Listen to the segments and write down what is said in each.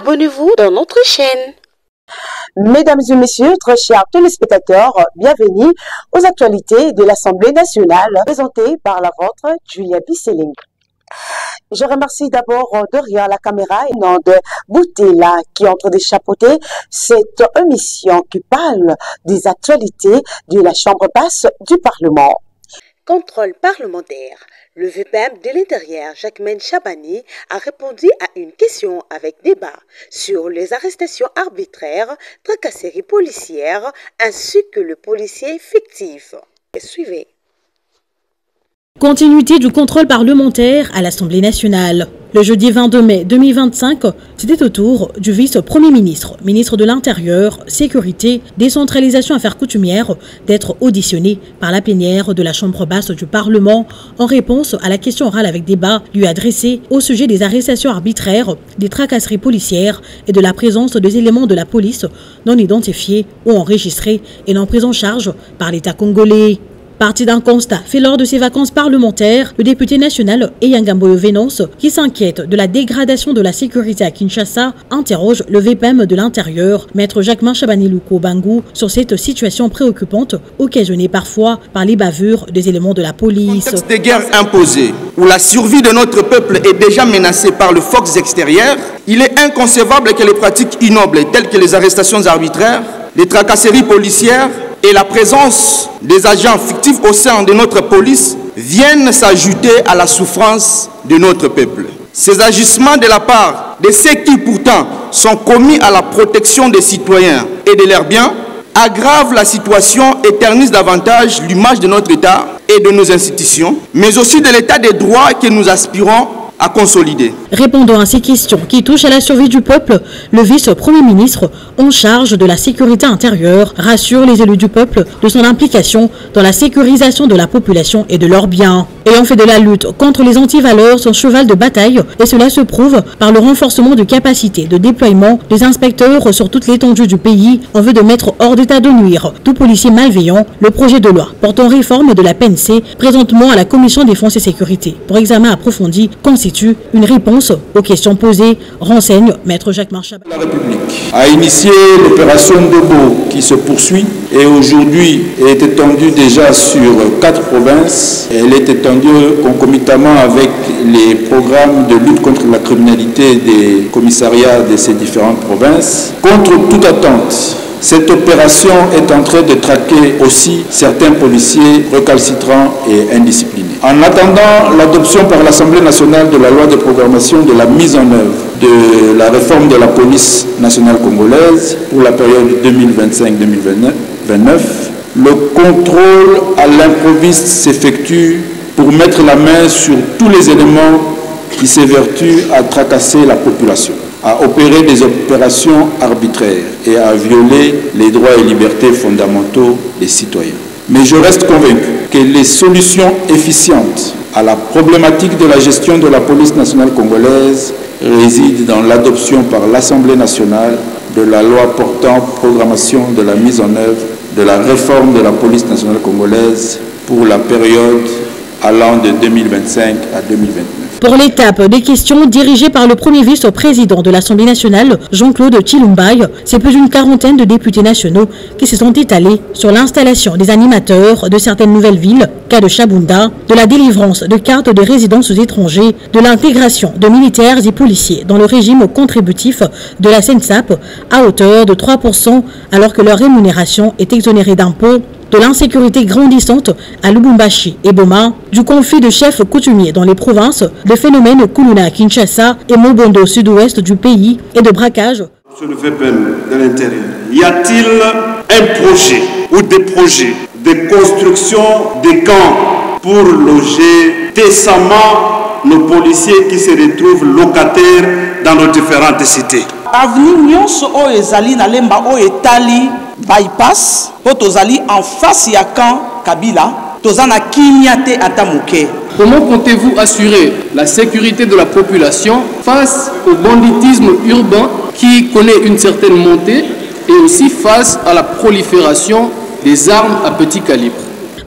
abonnez-vous dans notre chaîne. Mesdames et messieurs, très chers téléspectateurs, bienvenue aux actualités de l'Assemblée nationale présentées par la vôtre, Julia Bisseling. Je remercie d'abord derrière la caméra et non de Boutela qui entre de chapeauter cette émission qui parle des actualités de la Chambre basse du Parlement. Contrôle parlementaire. Le VPM de l'Intérieur, Jacquemaine Chabani, a répondu à une question avec débat sur les arrestations arbitraires, tracasseries policières, ainsi que le policier fictif. Suivez. Continuité du contrôle parlementaire à l'Assemblée nationale. Le jeudi 22 mai 2025, c'était au tour du vice-premier ministre, ministre de l'Intérieur, Sécurité, Décentralisation Affaires coutumières, d'être auditionné par la plénière de la Chambre basse du Parlement en réponse à la question orale avec débat lui adressée au sujet des arrestations arbitraires, des tracasseries policières et de la présence des éléments de la police non identifiés ou enregistrés et non pris en charge par l'État congolais. Parti d'un constat fait lors de ses vacances parlementaires, le député national Eyangamboyo Venance, qui s'inquiète de la dégradation de la sécurité à Kinshasa, interroge le VPM de l'Intérieur, maître Jacquemain Chabani Luko Bangou, sur cette situation préoccupante, occasionnée parfois par les bavures des éléments de la police. Contexte de guerre imposé, où la survie de notre peuple est déjà menacée par le force extérieur, il est inconcevable que les pratiques ignobles telles que les arrestations arbitraires, les tracasseries policières, et la présence des agents fictifs au sein de notre police viennent s'ajouter à la souffrance de notre peuple. Ces agissements de la part de ceux qui pourtant sont commis à la protection des citoyens et de leurs biens aggravent la situation et ternissent davantage l'image de notre État et de nos institutions, mais aussi de l'État des droits que nous aspirons à consolider. Répondant à ces questions qui touchent à la survie du peuple, le vice-premier ministre en charge de la sécurité intérieure rassure les élus du peuple de son implication dans la sécurisation de la population et de leurs biens. Ayant fait de la lutte contre les antivaleurs son cheval de bataille, et cela se prouve par le renforcement de capacités de déploiement des inspecteurs sur toute l'étendue du pays en vue de mettre hors d'état de nuire tout policier malveillant, le projet de loi portant réforme de la PNC présentement à la Commission défense et sécurité pour examen approfondi constitue une réponse aux questions posées, renseigne maître Jacquemain Chabani. La République a initié l'opération Dobo qui se poursuit et aujourd'hui est étendue déjà sur 4 provinces. Elle est étendue concomitamment avec les programmes de lutte contre la criminalité des commissariats de ces différentes provinces. Contre toute attente, cette opération est en train de traquer aussi certains policiers recalcitrants et indisciplinés. En attendant l'adoption par l'Assemblée nationale de la loi de programmation de la mise en œuvre de la réforme de la police nationale congolaise pour la période 2025-2029, le contrôle à l'improviste s'effectue pour mettre la main sur tous les éléments qui s'évertuent à tracasser la population, à opérer des opérations arbitraires et à violer les droits et libertés fondamentaux des citoyens. Mais je reste convaincu que les solutions efficientes à la problématique de la gestion de la police nationale congolaise résident dans l'adoption par l'Assemblée nationale de la loi portant programmation de la mise en œuvre de la réforme de la police nationale congolaise pour la période allant de 2025 à 2029. Pour l'étape des questions dirigées par le premier vice-président de l'Assemblée nationale, Jean-Claude Chilumbaï, c'est plus d'une quarantaine de députés nationaux qui se sont étalés sur l'installation des animateurs de certaines nouvelles villes, cas de Chabunda, de la délivrance de cartes de résidence aux étrangers, de l'intégration de militaires et policiers dans le régime contributif de la SENSAP à hauteur de 3% alors que leur rémunération est exonérée d'impôts, de l'insécurité grandissante à Lubumbashi et Boma, du conflit de chefs coutumiers dans les provinces, de phénomènes Kuluna à Kinshasa et Mobondo sud-ouest du pays et de braquage. Sur le VPM de l'intérieur, y a-t-il un projet ou des projets de construction des camps pour loger décemment nos policiers qui se retrouvent locataires dans nos différentes cités? Avenue nyonso o ezali na lemba o etali bypass po tozali en face ya camp Kabila tozana kinyate atamuke. Comment comptez-vous assurer la sécurité de la population face au banditisme urbain qui connaît une certaine montée et aussi face à la prolifération des armes à petit calibre?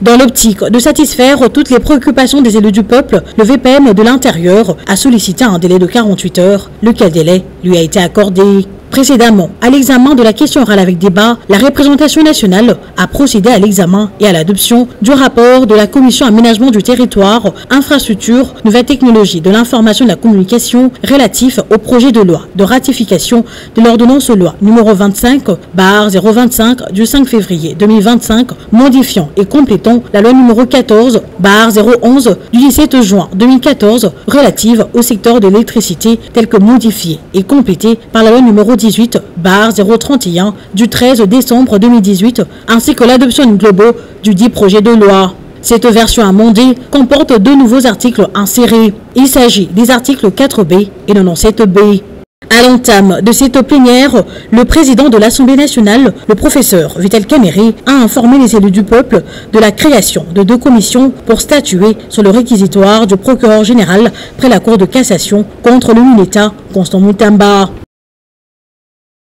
Dans l'optique de satisfaire toutes les préoccupations des élus du peuple, le VPM de l'Intérieur a sollicité un délai de 48 heures, lequel délai lui a été accordé. Précédemment, à l'examen de la question orale avec débat, la représentation nationale a procédé à l'examen et à l'adoption du rapport de la Commission aménagement du territoire, infrastructure, nouvelles technologies de l'information et de la communication relatif au projet de loi de ratification de l'ordonnance loi numéro 25/025 du 5 février 2025, modifiant et complétant la loi numéro 14/011 du 17 juin 2014 relative au secteur de l'électricité telle que modifiée et complétée par la loi numéro 18/031 du 13 décembre 2018 ainsi que l'adoption globale du dit projet de loi. Cette version amendée comporte 2 nouveaux articles insérés. Il s'agit des articles 4B et 97B. À l'entame de cette plénière, le président de l'Assemblée nationale, le professeur Vital Kamerhe, a informé les élus du peuple de la création de 2 commissions pour statuer sur le réquisitoire du procureur général près la Cour de cassation contre le Mineta Constant Mutamba.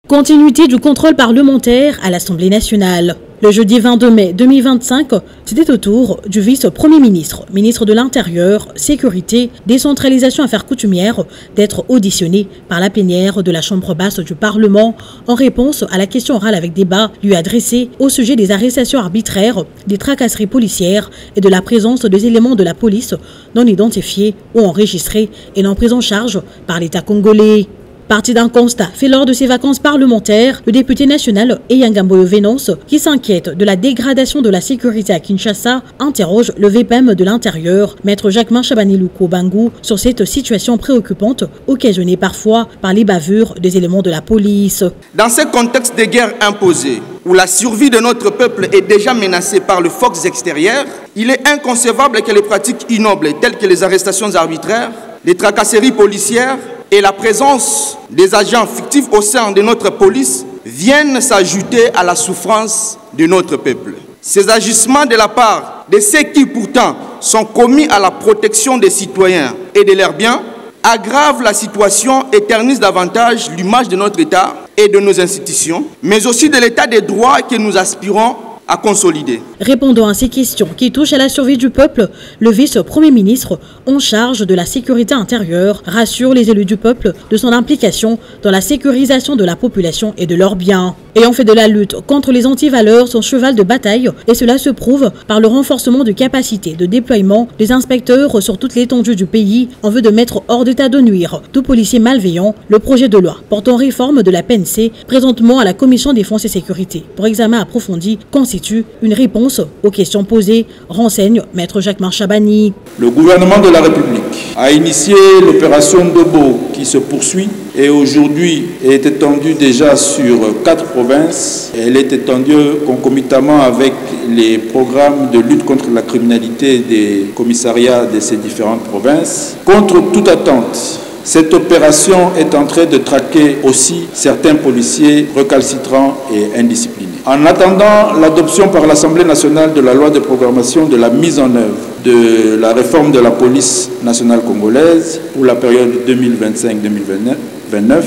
Continuité du contrôle parlementaire à l'Assemblée nationale. Le jeudi 22 mai 2025, c'était au tour du vice-premier ministre, ministre de l'Intérieur, Sécurité, Décentralisation Affaires coutumières, d'être auditionné par la plénière de la Chambre basse du Parlement en réponse à la question orale avec débat lui adressée au sujet des arrestations arbitraires, des tracasseries policières et de la présence des éléments de la police non identifiés ou enregistrés et non pris en charge par l'État congolais. Parti d'un constat fait lors de ses vacances parlementaires, le député national Eyangamboyo Venance, qui s'inquiète de la dégradation de la sécurité à Kinshasa, interroge le VPM de l'Intérieur, maître Jacquemin Chabani-Louko Bangou, sur cette situation préoccupante, occasionnée parfois par les bavures des éléments de la police. Dans ce contexte de guerre imposée, où la survie de notre peuple est déjà menacée par le fox extérieur, il est inconcevable que les pratiques ignobles telles que les arrestations arbitraires, les tracasseries policières, et la présence des agents fictifs au sein de notre police viennent s'ajouter à la souffrance de notre peuple. Ces agissements de la part de ceux qui pourtant sont commis à la protection des citoyens et de leurs biens aggravent la situation et ternissent davantage l'image de notre État et de nos institutions, mais aussi de l'État des droits que nous aspirons à consolider. Répondant à ces questions qui touchent à la survie du peuple, le vice-premier ministre en charge de la sécurité intérieure rassure les élus du peuple de son implication dans la sécurisation de la population et de leurs biens. Ayant fait de la lutte contre les antivaleurs son cheval de bataille, et cela se prouve par le renforcement de capacités de déploiement des inspecteurs sur toute l'étendue du pays en vue de mettre hors d'état de nuire tout policier malveillant, le projet de loi portant réforme de la PNC, présentement à la Commission défense et sécurité pour examen approfondi, constitue une réponse aux questions posées, renseigne maître Jacquemin Chabani. Le gouvernement de la République a initié l'opération Dobo qui se poursuit et aujourd'hui est étendue déjà sur 4 provinces. Elle est étendue concomitamment avec les programmes de lutte contre la criminalité des commissariats de ces différentes provinces. Contre toute attente, cette opération est en train de traquer aussi certains policiers recalcitrants et indisciplinés. En attendant l'adoption par l'Assemblée nationale de la loi de programmation de la mise en œuvre de la réforme de la police nationale congolaise pour la période 2025-2029,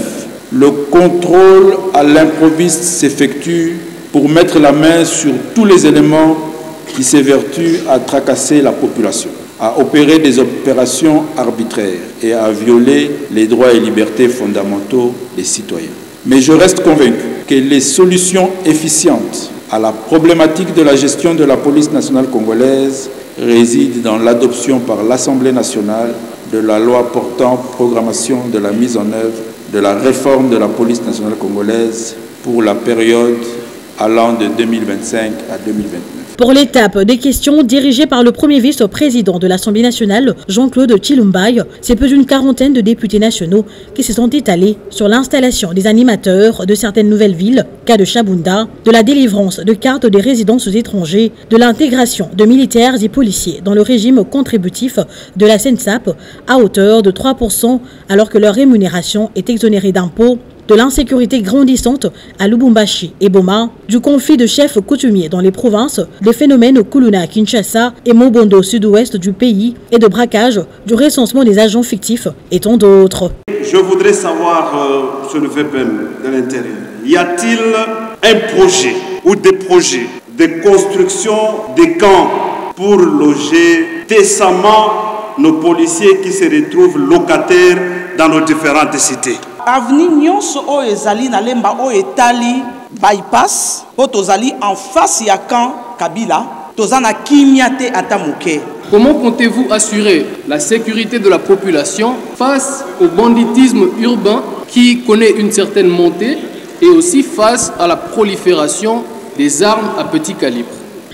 le contrôle à l'improviste s'effectue pour mettre la main sur tous les éléments qui s'évertuent à tracasser la population, à opérer des opérations arbitraires et à violer les droits et libertés fondamentaux des citoyens. Mais je reste convaincu que les solutions efficientes à la problématique de la gestion de la police nationale congolaise résident dans l'adoption par l'Assemblée nationale de la loi portant programmation de la mise en œuvre de la réforme de la police nationale congolaise pour la période allant de 2025 à 2029. Pour l'étape des questions dirigées par le premier vice-président de l'Assemblée nationale, Jean-Claude Chilumbaï, c'est plus d'une quarantaine de députés nationaux qui se sont étalés sur l'installation des animateurs de certaines nouvelles villes, cas de Chabunda, de la délivrance de cartes des résidences étrangers, de l'intégration de militaires et policiers dans le régime contributif de la SENSAP à hauteur de 3% alors que leur rémunération est exonérée d'impôts, de l'insécurité grandissante à Lubumbashi et Boma, du conflit de chefs coutumiers dans les provinces, des phénomènes au Kuluna à Kinshasa et Mobondo sud-ouest du pays et de braquage, du recensement des agents fictifs et tant d'autres. Je voudrais savoir sur le VPM de l'intérieur, y a-t-il un projet ou des projets de construction des camps pour loger décemment nos policiers qui se retrouvent locataires dans nos différentes cités. Avenue nyonso o ezali na lemba o etali bypass po tozali en face ya camp Kabila tozana kimyate atamuke. Comment comptez-vous assurer la sécurité de la population face au banditisme urbain qui connaît une certaine montée et aussi face à la prolifération des armes à petit calibre?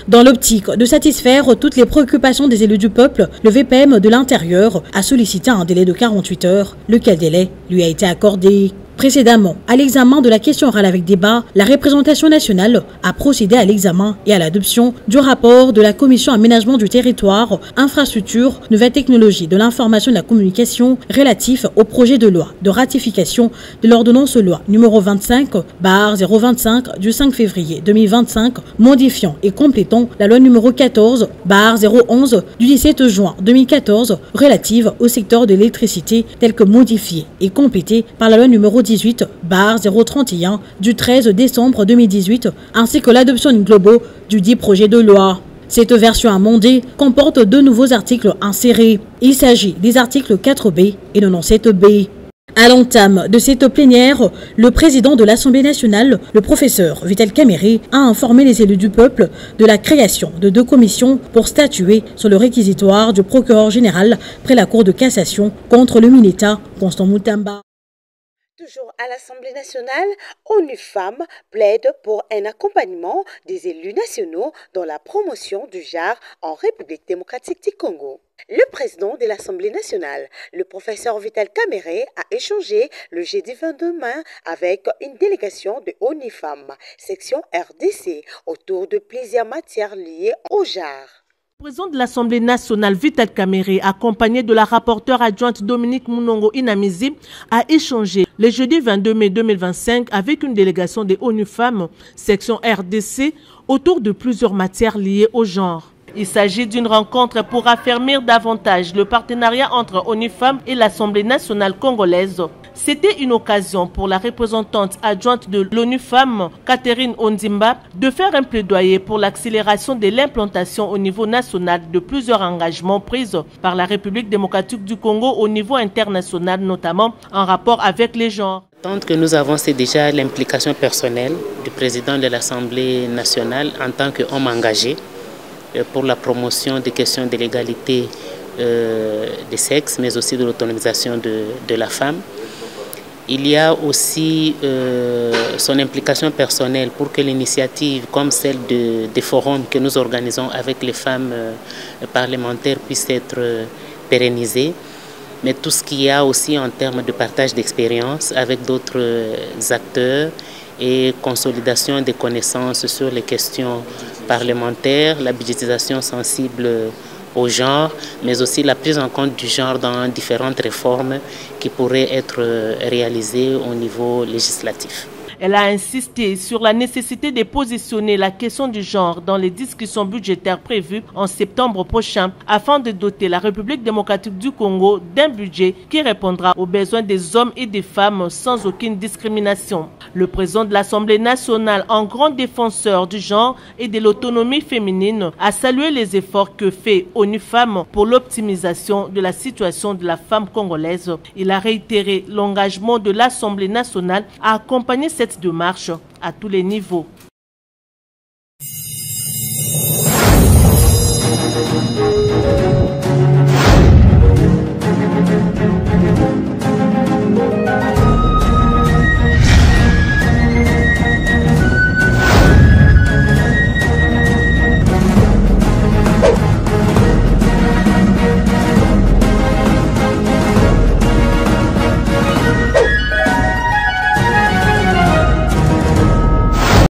Dans l'optique de satisfaire toutes les préoccupations des élus du peuple, le VPM de l'Intérieur a sollicité un délai de 48 heures, lequel délai lui a été accordé. Précédemment, à l'examen de la question orale avec débat, la représentation nationale a procédé à l'examen et à l'adoption du rapport de la Commission aménagement du territoire, infrastructure, nouvelles technologies de l'information et de la communication relatif au projet de loi de ratification de l'ordonnance loi numéro 25/025 du 5 février 2025, modifiant et complétant la loi numéro 14/011 du 17 juin 2014 relative au secteur de l'électricité telle que modifiée et complétée par la loi numéro 18/031 du 13 décembre 2018 ainsi que l'adoption in globo du dit projet de loi. Cette version amendée comporte 2 nouveaux articles insérés. Il s'agit des articles 4B et 97B. À l'entame de cette plénière, le président de l'Assemblée nationale, le professeur Vital Kamerhe, a informé les élus du peuple de la création de 2 commissions pour statuer sur le réquisitoire du procureur général près la Cour de cassation contre le Mineta Constant Moutamba. Toujours à l'Assemblée nationale, ONU Femmes plaide pour un accompagnement des élus nationaux dans la promotion du genre en République démocratique du Congo. Le président de l'Assemblée nationale, le professeur Vital Kamerhe, a échangé le jeudi 22 mai avec une délégation de ONU Femmes, section RDC, autour de plusieurs matières liées au genre. Le président de l'Assemblée nationale, Vital Kamerhe, accompagné de la rapporteure adjointe Dominique Munongo Inamizi, a échangé le jeudi 22 mai 2025 avec une délégation des ONU Femmes, section RDC, autour de plusieurs matières liées au genre. Il s'agit d'une rencontre pour affermir davantage le partenariat entre ONU Femmes et l'Assemblée nationale congolaise. C'était une occasion pour la représentante adjointe de l'ONU Femmes, Catherine Ondimba, de faire un plaidoyer pour l'accélération de l'implantation au niveau national de plusieurs engagements pris par la République démocratique du Congo au niveau international, notamment en rapport avec les genres. L'attente que nous avons, c'est déjà l'implication personnelle du président de l'Assemblée nationale en tant qu'homme engagé pour la promotion des questions de l'égalité des sexes, mais aussi de l'autonomisation de la femme. Il y a aussi son implication personnelle pour que l'initiative comme celle des forums que nous organisons avec les femmes parlementaires puisse être pérennisée. Mais tout ce qu'il y a aussi en termes de partage d'expérience avec d'autres acteurs et consolidation des connaissances sur les questions parlementaires, la budgétisation sensible au genre, mais aussi la prise en compte du genre dans différentes réformes qui pourraient être réalisées au niveau législatif. Elle a insisté sur la nécessité de positionner la question du genre dans les discussions budgétaires prévues en septembre prochain afin de doter la République démocratique du Congo d'un budget qui répondra aux besoins des hommes et des femmes sans aucune discrimination. Le président de l'Assemblée nationale, en grand défenseur du genre et de l'autonomie féminine, a salué les efforts que fait ONU Femmes pour l'optimisation de la situation de la femme congolaise. Il a réitéré l'engagement de l'Assemblée nationale à accompagner cette démarche à tous les niveaux.